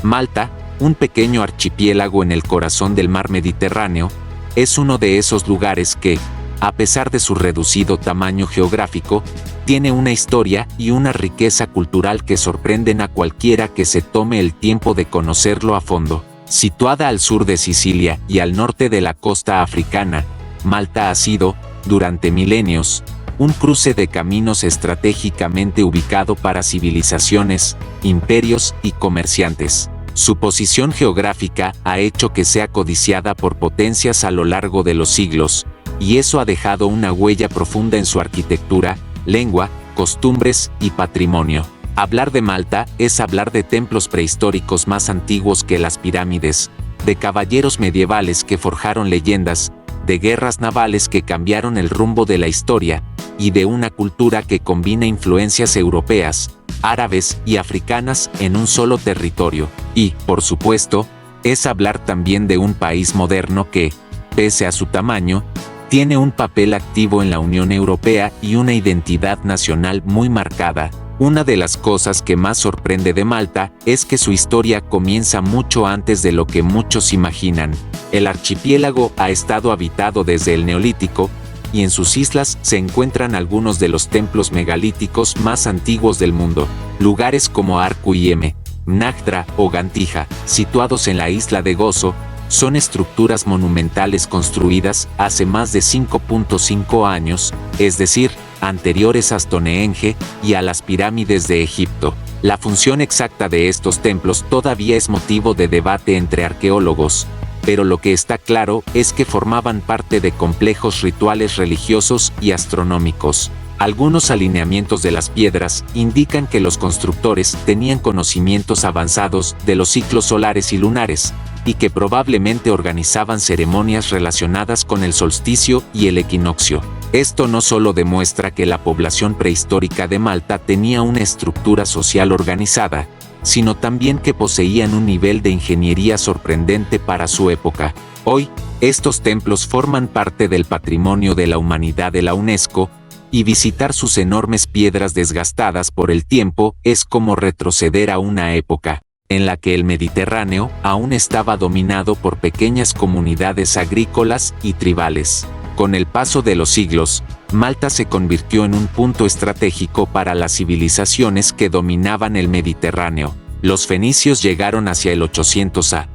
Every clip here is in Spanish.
Malta, un pequeño archipiélago en el corazón del mar Mediterráneo, es uno de esos lugares que, a pesar de su reducido tamaño geográfico, tiene una historia y una riqueza cultural que sorprenden a cualquiera que se tome el tiempo de conocerlo a fondo. Situada al sur de Sicilia y al norte de la costa africana, Malta ha sido, durante milenios, un cruce de caminos estratégicamente ubicado para civilizaciones, imperios y comerciantes. Su posición geográfica ha hecho que sea codiciada por potencias a lo largo de los siglos, y eso ha dejado una huella profunda en su arquitectura, lengua, costumbres y patrimonio. Hablar de Malta es hablar de templos prehistóricos más antiguos que las pirámides, de caballeros medievales que forjaron leyendas, de guerras navales que cambiaron el rumbo de la historia, y de una cultura que combina influencias europeas, árabes y africanas en un solo territorio. Y, por supuesto, es hablar también de un país moderno que, pese a su tamaño, tiene un papel activo en la Unión Europea y una identidad nacional muy marcada. Una de las cosas que más sorprende de Malta es que su historia comienza mucho antes de lo que muchos imaginan. El archipiélago ha estado habitado desde el Neolítico, y en sus islas se encuentran algunos de los templos megalíticos más antiguos del mundo. Lugares como Arquyeme, Mnagdra o Gantija, situados en la isla de Gozo, son estructuras monumentales construidas hace más de 5.5 años, es decir, anteriores a Stonehenge y a las pirámides de Egipto. La función exacta de estos templos todavía es motivo de debate entre arqueólogos, pero lo que está claro es que formaban parte de complejos rituales religiosos y astronómicos. Algunos alineamientos de las piedras indican que los constructores tenían conocimientos avanzados de los ciclos solares y lunares, y que probablemente organizaban ceremonias relacionadas con el solsticio y el equinoccio. Esto no solo demuestra que la población prehistórica de Malta tenía una estructura social organizada, sino también que poseían un nivel de ingeniería sorprendente para su época. Hoy, estos templos forman parte del patrimonio de la humanidad de la UNESCO, y visitar sus enormes piedras desgastadas por el tiempo es como retroceder a una época en la que el Mediterráneo aún estaba dominado por pequeñas comunidades agrícolas y tribales. Con el paso de los siglos, Malta se convirtió en un punto estratégico para las civilizaciones que dominaban el Mediterráneo. Los fenicios llegaron hacia el 800 a.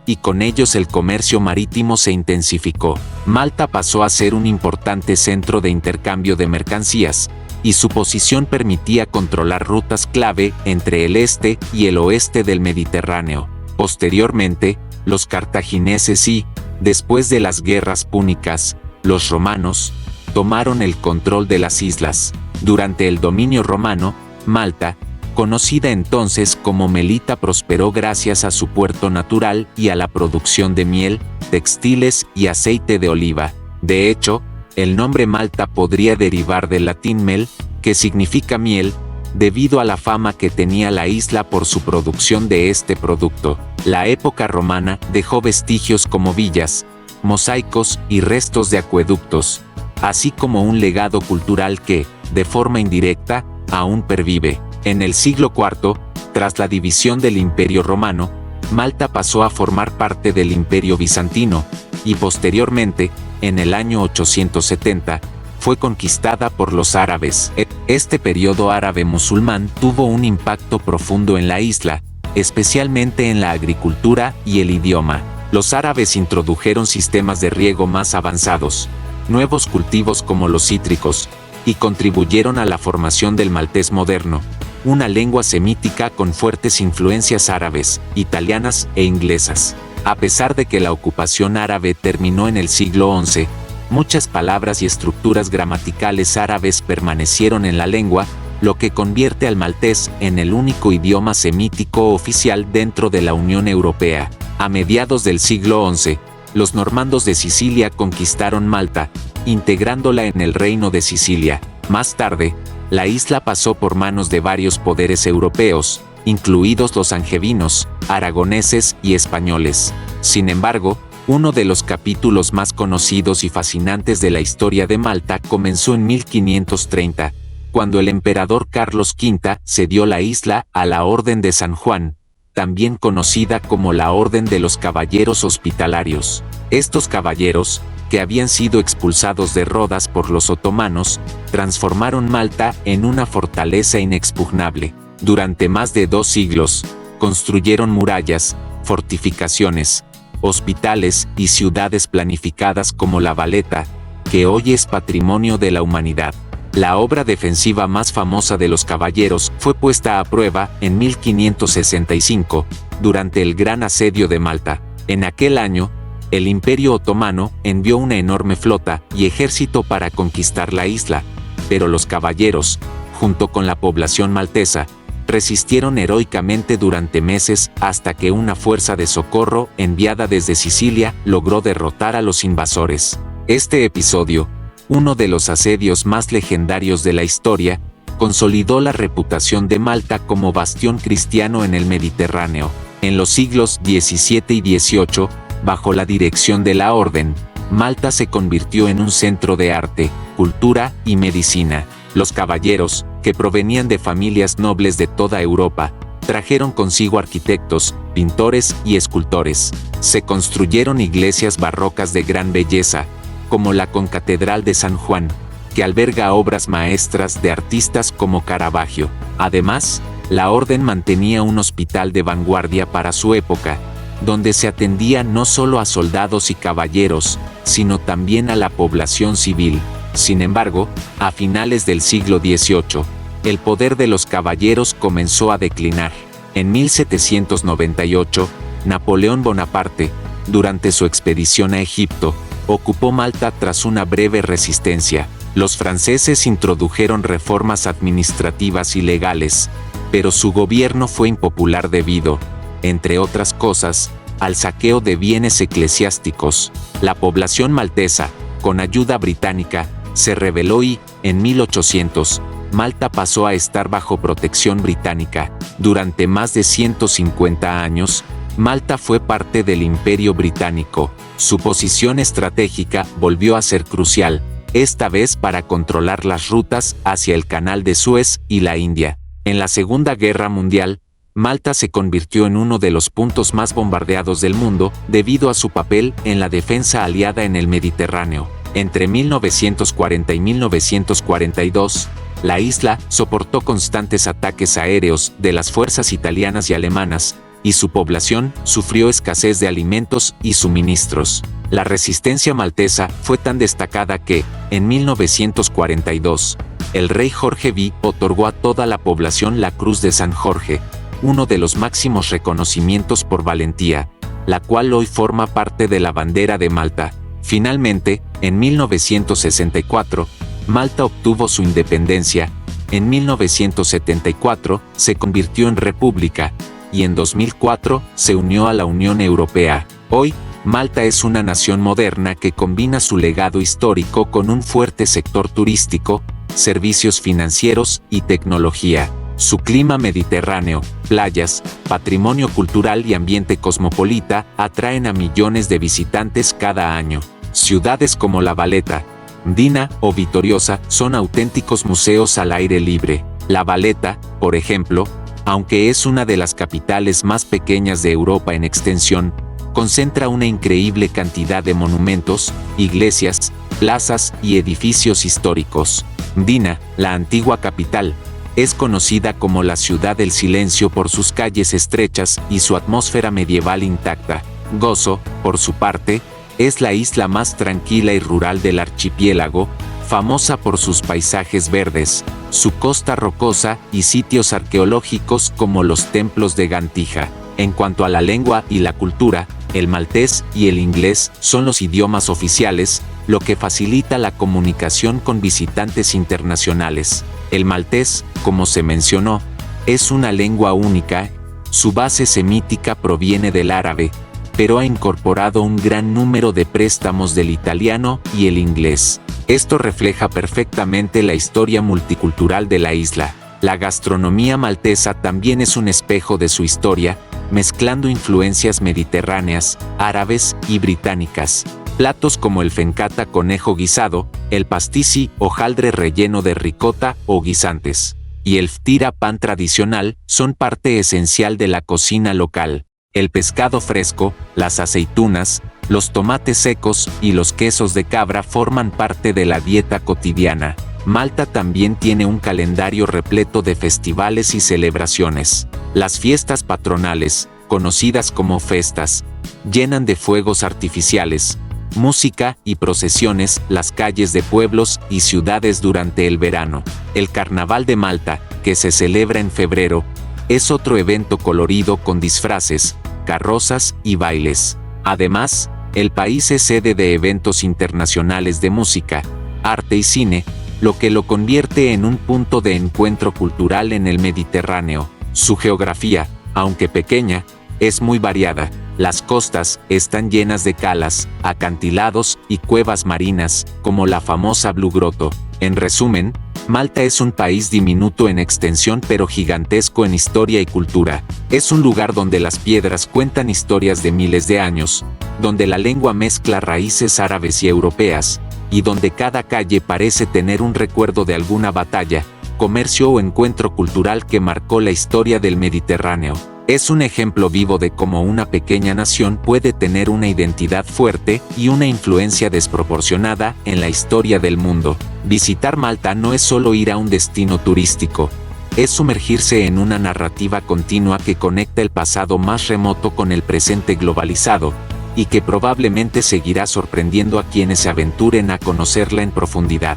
y con ellos el comercio marítimo se intensificó. Malta pasó a ser un importante centro de intercambio de mercancías, y su posición permitía controlar rutas clave entre el este y el oeste del Mediterráneo. Posteriormente, los cartagineses y, después de las guerras púnicas, los romanos, tomaron el control de las islas. Durante el dominio romano, Malta, conocida entonces como Melita, prosperó gracias a su puerto natural y a la producción de miel, textiles y aceite de oliva. De hecho, el nombre Malta podría derivar del latín mel, que significa miel, debido a la fama que tenía la isla por su producción de este producto. La época romana dejó vestigios como villas, mosaicos y restos de acueductos, así como un legado cultural que, de forma indirecta, aún pervive. En el siglo IV, tras la división del Imperio Romano, Malta pasó a formar parte del Imperio Bizantino, y posteriormente, en el año 870, fue conquistada por los árabes. Este periodo árabe-musulmán tuvo un impacto profundo en la isla, especialmente en la agricultura y el idioma. Los árabes introdujeron sistemas de riego más avanzados, nuevos cultivos como los cítricos, y contribuyeron a la formación del maltés moderno, una lengua semítica con fuertes influencias árabes, italianas e inglesas. A pesar de que la ocupación árabe terminó en el siglo XI, muchas palabras y estructuras gramaticales árabes permanecieron en la lengua, lo que convierte al maltés en el único idioma semítico oficial dentro de la Unión Europea. A mediados del siglo XI, los normandos de Sicilia conquistaron Malta, integrándola en el Reino de Sicilia. Más tarde, la isla pasó por manos de varios poderes europeos, incluidos los angevinos, aragoneses y españoles. Sin embargo, uno de los capítulos más conocidos y fascinantes de la historia de Malta comenzó en 1530, cuando el emperador Carlos V cedió la isla a la Orden de San Juan, también conocida como la Orden de los Caballeros Hospitalarios. Estos caballeros, que habían sido expulsados de Rodas por los otomanos, transformaron Malta en una fortaleza inexpugnable. Durante más de 2 siglos, construyeron murallas, fortificaciones, hospitales y ciudades planificadas como La Valetta, que hoy es patrimonio de la humanidad. La obra defensiva más famosa de los caballeros fue puesta a prueba en 1565, durante el Gran Asedio de Malta. En aquel año, el Imperio Otomano envió una enorme flota y ejército para conquistar la isla, pero los caballeros, junto con la población maltesa, resistieron heroicamente durante meses hasta que una fuerza de socorro enviada desde Sicilia logró derrotar a los invasores. Este episodio, uno de los asedios más legendarios de la historia, consolidó la reputación de Malta como bastión cristiano en el Mediterráneo. En los siglos XVII y XVIII, bajo la dirección de la Orden, Malta se convirtió en un centro de arte, cultura y medicina. Los caballeros, que provenían de familias nobles de toda Europa, trajeron consigo arquitectos, pintores y escultores. Se construyeron iglesias barrocas de gran belleza, como la Concatedral de San Juan, que alberga obras maestras de artistas como Caravaggio. Además, la Orden mantenía un hospital de vanguardia para su época, donde se atendía no solo a soldados y caballeros, sino también a la población civil. Sin embargo, a finales del siglo XVIII, el poder de los caballeros comenzó a declinar. En 1798, Napoleón Bonaparte, durante su expedición a Egipto, ocupó Malta tras una breve resistencia. Los franceses introdujeron reformas administrativas y legales, pero su gobierno fue impopular debido, entre otras cosas, al saqueo de bienes eclesiásticos. La población maltesa, con ayuda británica, se rebeló y, en 1800, Malta pasó a estar bajo protección británica. Durante más de 150 años, Malta fue parte del Imperio Británico. Su posición estratégica volvió a ser crucial, esta vez para controlar las rutas hacia el Canal de Suez y la India. En la Segunda Guerra Mundial, Malta se convirtió en uno de los puntos más bombardeados del mundo debido a su papel en la defensa aliada en el Mediterráneo. Entre 1940 y 1942, la isla soportó constantes ataques aéreos de las fuerzas italianas y alemanas, y su población sufrió escasez de alimentos y suministros. La resistencia maltesa fue tan destacada que, en 1942, el rey Jorge V otorgó a toda la población la Cruz de San Jorge, uno de los máximos reconocimientos por valentía, la cual hoy forma parte de la bandera de Malta. Finalmente, en 1964, Malta obtuvo su independencia. En 1974 se convirtió en república, y en 2004 se unió a la Unión Europea. Hoy, Malta es una nación moderna que combina su legado histórico con un fuerte sector turístico, servicios financieros y tecnología. Su clima mediterráneo, playas, patrimonio cultural y ambiente cosmopolita atraen a millones de visitantes cada año. Ciudades como La Valetta, Mdina o Vitoriosa son auténticos museos al aire libre. La Valetta, por ejemplo, aunque es una de las capitales más pequeñas de Europa en extensión, concentra una increíble cantidad de monumentos, iglesias, plazas y edificios históricos. Mdina, la antigua capital, es conocida como la ciudad del silencio por sus calles estrechas y su atmósfera medieval intacta. Gozo, por su parte, es la isla más tranquila y rural del archipiélago, famosa por sus paisajes verdes, su costa rocosa y sitios arqueológicos como los templos de Gantija. En cuanto a la lengua y la cultura, el maltés y el inglés son los idiomas oficiales, lo que facilita la comunicación con visitantes internacionales. El maltés, como se mencionó, es una lengua única. Su base semítica proviene del árabe, pero ha incorporado un gran número de préstamos del italiano y el inglés. Esto refleja perfectamente la historia multicultural de la isla. La gastronomía maltesa también es un espejo de su historia, mezclando influencias mediterráneas, árabes y británicas. Platos como el fencata conejo guisado, el pastissi hojaldre relleno de ricota o guisantes, y el ftira pan tradicional son parte esencial de la cocina local. El pescado fresco, las aceitunas, los tomates secos y los quesos de cabra forman parte de la dieta cotidiana. Malta también tiene un calendario repleto de festivales y celebraciones. Las fiestas patronales, conocidas como festas, llenan de fuegos artificiales, música y procesiones las calles de pueblos y ciudades durante el verano. El Carnaval de Malta, que se celebra en febrero, es otro evento colorido con disfraces, carrozas y bailes. Además, el país es sede de eventos internacionales de música, arte y cine, lo que lo convierte en un punto de encuentro cultural en el Mediterráneo. Su geografía, aunque pequeña, es muy variada. Las costas están llenas de calas, acantilados y cuevas marinas, como la famosa Blue Grotto. En resumen, Malta es un país diminuto en extensión pero gigantesco en historia y cultura. Es un lugar donde las piedras cuentan historias de miles de años, donde la lengua mezcla raíces árabes y europeas, y donde cada calle parece tener un recuerdo de alguna batalla, comercio o encuentro cultural que marcó la historia del Mediterráneo. Es un ejemplo vivo de cómo una pequeña nación puede tener una identidad fuerte y una influencia desproporcionada en la historia del mundo. Visitar Malta no es solo ir a un destino turístico, es sumergirse en una narrativa continua que conecta el pasado más remoto con el presente globalizado, y que probablemente seguirá sorprendiendo a quienes se aventuren a conocerla en profundidad.